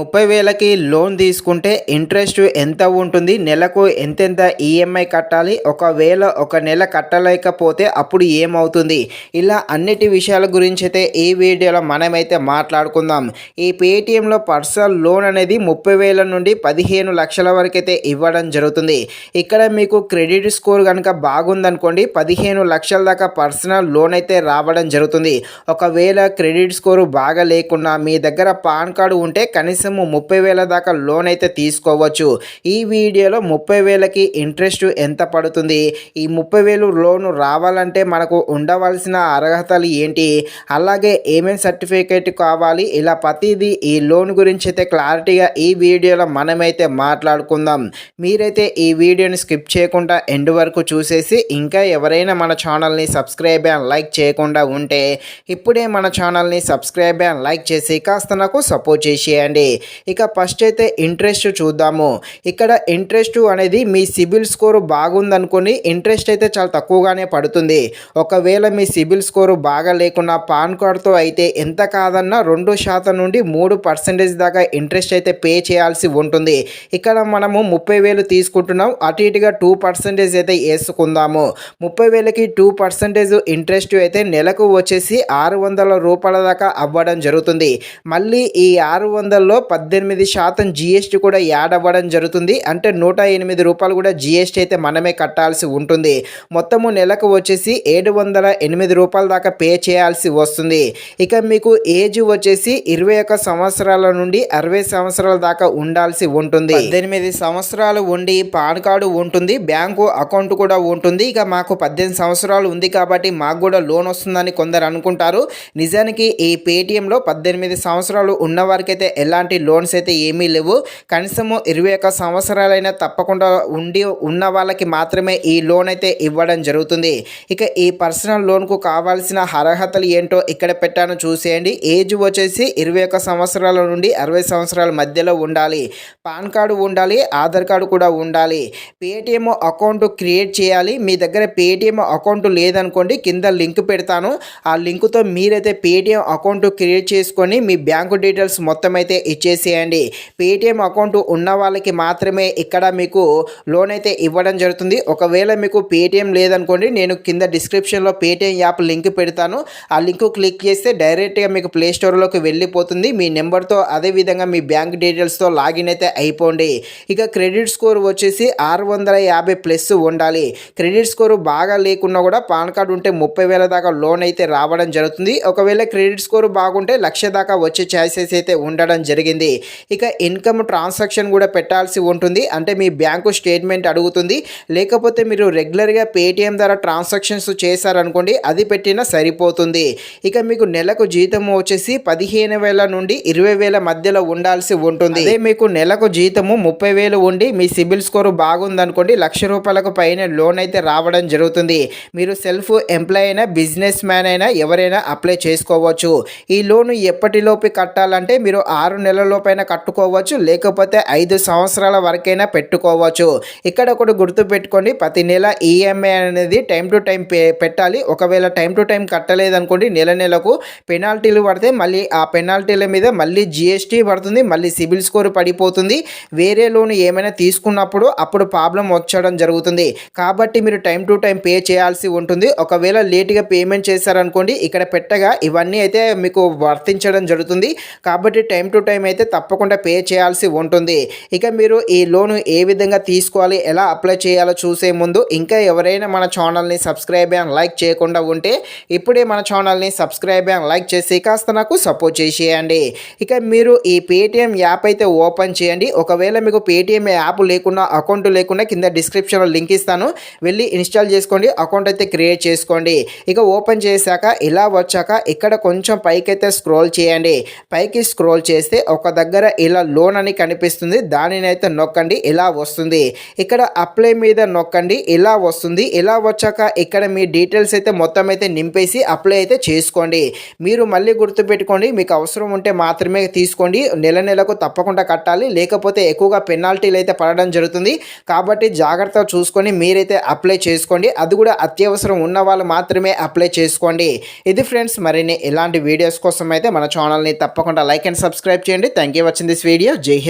30,000కి loan తీసుకుంటే interest ఎంత ఉంటుంది? నెలకు ఎంతెంత ఈఎంఐ కట్టాలి? ఒకవేళ ఒక నెల కట్టలేకపోతే అప్పుడు ఏమవుతుంది? ఇలా అన్నిటి విషయాల గురించి అయితే ఈ వీడియోలో మనమైతే మాట్లాడుకుందాం. ఈ పేటీఎంలో పర్సనల్ లోన్ అనేది 30,000 నుండి 15,00,000 వరకు అయితే ఇవ్వడం జరుగుతుంది. ఇక్కడ మీకు క్రెడిట్ స్కోర్ కనుక బాగుందనుకోండి 15,00,000 దాకా పర్సనల్ లోన్ అయితే రావడం జరుగుతుంది. ఒకవేళ క్రెడిట్ స్కోరు బాగా లేకున్నా మీ దగ్గర పాన్ కార్డు ఉంటే కనీసం 30,000 దాకా లోన్ అయితే తీసుకోవచ్చు. ఈ వీడియోలో 30,000కి ఇంట్రెస్ట్ ఎంత పడుతుంది, ఈ 30,000 లోన్ రావాలంటే మనకు ఉండవలసిన అర్హతలు ఏంటి, అలాగే ఏమేమి సర్టిఫికేట్ కావాలి, ఇలా ప్రతిదీ ఈ లోన్ గురించి అయితే క్లారిటీగా ఈ వీడియోలో మనమైతే మాట్లాడుకుందాం. మీరైతే ఈ వీడియోని స్కిప్ చేయకుండా ఎండ్ వరకు చూసేసి ఇంకా ఎవరైనా మన ఛానల్ని సబ్స్క్రైబ్ అండ్ లైక్ చేయకుండా ఉంటే ఇప్పుడే మన ఛానల్ని సబ్స్క్రైబ్ అండ్ లైక్ చేసి కాస్త నాకు సపోర్ట్ చేసేయండి. ఇక ఫస్ట్ అయితే ఇంట్రెస్ట్ చూద్దాము. ఇక్కడ ఇంట్రెస్ట్ అనేది మీ సిబిల్ స్కోరు బాగుందనుకొని ఇంట్రెస్ట్ అయితే చాలా తక్కువగానే పడుతుంది. ఒకవేళ మీ సిబిల్ స్కోరు బాగా లేకున్నా పాన్ కార్డ్తో అయితే ఎంత కాదన్నా 2% నుండి 3% దాకా ఇంట్రెస్ట్ అయితే పే చేయాల్సి ఉంటుంది. ఇక్కడ మనము 30,000 తీసుకుంటున్నాం, అటు ఇటుగా 2% అయితే వేసుకుందాము. 30,000కి 2% ఇంట్రెస్ట్ అయితే నెలకు వచ్చేసి 600 రూపాయల దాకా అవ్వడం జరుగుతుంది. మళ్ళీ ఈ 600లో 18% జీఎస్టీ కూడా యాడ్ అవ్వడం జరుగుతుంది. అంటే 108 రూపాయలు కూడా జీఎస్టీ అయితే మనమే కట్టాల్సి ఉంటుంది. మొత్తము నెలకు వచ్చేసి 708 రూపాయల దాకా పే చేయాల్సి వస్తుంది. ఇక మీకు ఏజ్ వచ్చేసి 21 సంవత్సరాల నుండి 60 సంవత్సరాల దాకా ఉండాల్సి ఉంటుంది. 18 సంవత్సరాలు ఉండి పాన్ కార్డు ఉంటుంది, బ్యాంకు అకౌంట్ కూడా ఉంటుంది. ఇక మాకు 18 సంవత్సరాలు ఉంది కాబట్టి మాకు కూడా లోన్ వస్తుందని కొందరు అనుకుంటారు. నిజానికి ఈ పేటీఎంలో 18 సంవత్సరాలు ఉన్న వారికైతే ఎలాంటి లోన్స్ అయితే ఏమీ లేవు. కనీసము 21 సంవత్సరాలైనా తప్పకుండా ఉన్న వాళ్ళకి మాత్రమే ఈ లోన్ అయితే ఇవ్వడం జరుగుతుంది. ఇక ఈ పర్సనల్ లోన్కు కావాల్సిన అర్హతలు ఏంటో ఇక్కడ పెట్టాను చూసేయండి. ఏజ్ వచ్చేసి 21 సంవత్సరాల నుండి 60 సంవత్సరాల మధ్యలో ఉండాలి, పాన్ కార్డు ఉండాలి, ఆధార్ కార్డు కూడా ఉండాలి, పేటీఎం అకౌంట్ క్రియేట్ చేయాలి. మీ దగ్గర పేటీఎం అకౌంట్ లేదనుకోండి కింద లింక్ పెడతాను, ఆ లింకుతో మీరైతే పేటీఎం అకౌంట్ క్రియేట్ చేసుకొని మీ బ్యాంకు డీటెయిల్స్ మొత్తం అయితే ఇచ్చేసేయండి. పేటీఎం అకౌంట్ ఉన్న వాళ్ళకి మాత్రమే ఇక్కడ మీకు లోన్ అయితే ఇవ్వడం జరుగుతుంది. ఒకవేళ మీకు పేటీఎం లేదనుకోండి నేను కింద డిస్క్రిప్షన్లో పేటీఎం యాప్ లింక్ పెడతాను, ఆ లింక్ క్లిక్ చేస్తే డైరెక్ట్గా మీకు ప్లే స్టోర్లోకి వెళ్ళిపోతుంది. మీ నెంబర్తో అదేవిధంగా మీ బ్యాంక్ డీటెయిల్స్తో లాగిన్ అయితే అయిపోండి. ఇక క్రెడిట్ స్కోర్ వచ్చేసి 650+ ఉండాలి. క్రెడిట్ స్కోర్ బాగా లేకున్నా కూడా పాన్ కార్డు ఉంటే 30,000 దాకా లోన్ అయితే రావడం జరుగుతుంది. ఒకవేళ క్రెడిట్ స్కోర్ బాగుంటే 1,00,000 దాకా వచ్చే ఛాన్సెస్ అయితే ఉండడం జరిగింది. ఇక ఇన్కమ్ ట్రాన్సాక్షన్ కూడా పెట్టాల్సి ఉంటుంది, అంటే మీ బ్యాంకు స్టేట్మెంట్ అడుగుతుంది. లేకపోతే మీరు రెగ్యులర్గా పేటీఎం ద్వారా ట్రాన్సాక్షన్స్ చేశారనుకోండి అది పెట్టినా సరిపోతుంది. ఇక మీకు నెలకు జీతము వచ్చేసి 15,000 నుండి 20,000 మధ్యలో ఉండాల్సి ఉంటుంది. అదే మీకు నెలకు జీతము 30,000 ఉండి మీ సిబిల్ స్కోర్ బాగుందనుకోండి 1,00,000 రూపాయలకు పైన లోన్ అయితే రావడం జరుగుతుంది. మీరు సెల్ఫ్ ఎంప్లాయ్ అయినా బిజినెస్ మ్యాన్ అయినా ఎవరైనా అప్లై చేసుకోవచ్చు. ఈ లోన్ ఎప్పటిలోపు కట్టాలంటే మీరు 6 నెలల లోపైనా కట్టుకోవచ్చు, లేకపోతే 5 సంవత్సరాల వరకైనా పెట్టుకోవచ్చు. ఇక్కడ ఒకటి గుర్తుపెట్టుకోండి, ప్రతి నెల ఈఎంఐ అనేది టైం టు టైం పెట్టాలి. ఒకవేళ టైం టు టైం కట్టలేదనుకోండి నెలకు పెనాల్టీలు పడితే మళ్ళీ ఆ పెనాల్టీల మీద మళ్ళీ జీఎస్టీ పడుతుంది, మళ్ళీ సిబిల్ స్కోర్ పడిపోతుంది. వేరే లోన్ ఏమైనా తీసుకున్నప్పుడు అప్పుడు ప్రాబ్లం వచ్చడం జరుగుతుంది. కాబట్టి మీరు టైం టు టైం పే చేయాల్సి ఉంటుంది. ఒకవేళ లేట్గా పేమెంట్ చేశారనుకోండి ఇక్కడ పెట్టగా ఇవన్నీ అయితే మీకు వర్తించడం జరుగుతుంది. కాబట్టి టైం టు టైం అయితే తప్పకుండా పే చేయాల్సి ఉంటుంది. ఇక మీరు ఈ లోను ఏ విధంగా తీసుకోవాలి, ఎలా అప్లై చేయాలో చూసే ముందు ఇంకా ఎవరైనా మన ఛానల్ని సబ్స్క్రైబ్ అండ్ లైక్ చేయకుండా ఉంటే ఇప్పుడే మన ఛానల్ని సబ్స్క్రైబ్ అండ్ లైక్ చేసి కాస్త నాకు సపోర్ట్ చేసేయండి. ఇక మీరు ఈ పేటీఎం యాప్ అయితే ఓపెన్ చేయండి. ఒకవేళ మీకు పేటీఎం యాప్ లేకున్నా అకౌంట్ లేకుండా కింద డిస్క్రిప్షన్లో లింక్ ఇస్తాను, వెళ్ళి ఇన్స్టాల్ చేసుకోండి, అకౌంట్ అయితే క్రియేట్ చేసుకోండి. ఇక ఓపెన్ చేశాక ఇలా వచ్చాక ఇక్కడ కొంచెం పైకైతే స్క్రోల్ చేయండి. పైకి స్క్రోల్ చేస్తే ఒక దగ్గర ఇలా లోన్ అని కనిపిస్తుంది, దానినైతే నొక్కండి, ఇలా వస్తుంది. ఇక్కడ అప్లై మీద నొక్కండి, ఇలా వస్తుంది. ఇలా వచ్చాక ఇక్కడ మీ డీటెయిల్స్ అయితే మొత్తం అయితే నింపేసి అప్లై అయితే చేసుకోండి. మీరు మళ్ళీ గుర్తుపెట్టుకోండి, మీకు అవసరం ఉంటే మాత్రమే తీసుకోండి, నెలకు తప్పకుండా కట్టాలి, లేకపోతే ఎక్కువగా పెనాల్టీలు అయితే పడడం జరుగుతుంది. కాబట్టి జాగ్రత్తగా చూసుకొని మీరైతే అప్లై చేసుకోండి. అది కూడా అత్యవసరం ఉన్న వాళ్ళు మాత్రమే అప్లై చేసుకోండి. ఇది ఫ్రెండ్స్, మరిన్ని ఇలాంటి వీడియోస్ కోసం అయితే మన ఛానల్ని తప్పకుండా లైక్ అండ్ సబ్స్క్రైబ్ చేయండి. Thank you watching this video. జై హింద్.